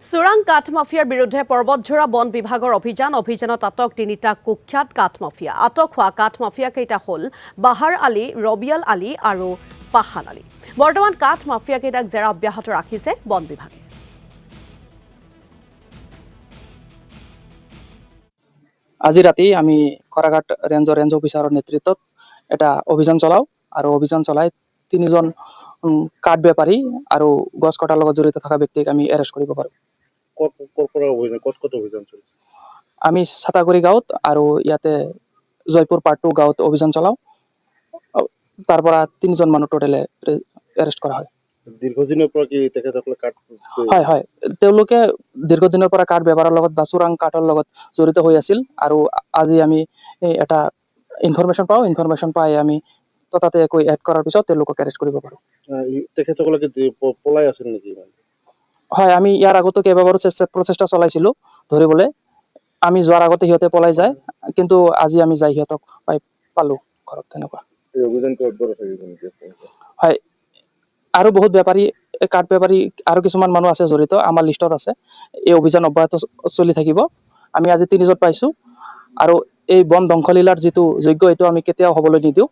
চোৰাং কাঠ মাফিয়াৰ বিৰুদ্ধে পৰ্বতঝৰা বন বিভাগৰ অভিযানত আটক তিনিটা কুখ্যাত কাঠ মাফিয়া। আটক হোৱা কাঠ মাফিয়াকেইটা হ'ল বাহাৰ আলী, ৰবিয়াল আলী আৰু পাহান আলী। বৰ্তমান কাঠ মাফিয়াকেইটাক জেৰা অব্যাহত ৰাখিছে বন বিভাগে। আজি ৰাতি আমি খৰাঘাট ৰেঞ্জ অফিচাৰৰ নেতৃত্বত এটা অভিযান চলাওঁ আৰু অভিযান চলাই তিনিজন কাঠ বেপাৰী আৰু গছ কটাৰ লগত জড়িত থকা ব্যক্তিক আমি এৰেষ্ট কৰিব পাৰোঁ। আমি ছাতাগুৰি গাঁৱত আৰু ইয়াতে জয়পুৰ পাৰ্ট 2 গাঁৱত অভিযান চলাওঁ। তাৰ পৰা তিনিজন মানুহ টোটেলে এৰেষ্ট কৰা হয়। দীৰ্ঘদিনৰ পৰা কি তেখেতসকলে কাঠ হয় তেওঁলোকে দীৰ্ঘদিনৰ পৰা কাঠ বেপাৰৰ লগত বা চোৰাং কাঠৰ লগত জড়িত হৈ আছিল আৰু আজি আমি এটা ইনফৰমেশ্যন পাই আমি তাতে একো এড কৰাৰ পিছত তেওঁলোকক এৰেষ্ট কৰিব পাৰোঁ। তেখেতসকলে পলাই আছিল নেকি? হয়, আমি ইয়াৰ আগতো কেইবাবাৰো প্ৰচেষ্টা চলাইছিলোঁ ধৰিবলৈ। আমি যোৱাৰ আগতে সিহঁতে পলাই যায়, কিন্তু আজি আমি যাই সিহঁতক পালোঁ ঘৰত। তেনেকুৱা হয়, আৰু বহুত বেপাৰী কাঠ বেপাৰী আৰু কিছুমান মানুহ আছে জড়িত, আমাৰ লিষ্টত আছে। এই অভিযান অব্যাহত চলি থাকিব। আমি আজি তিনিজন পাইছোঁ আৰু এই বন ধ্বংসলীলাৰ যিটো যজ্ঞ এইটো আমি কেতিয়াও হ'বলৈ নিদিওঁ।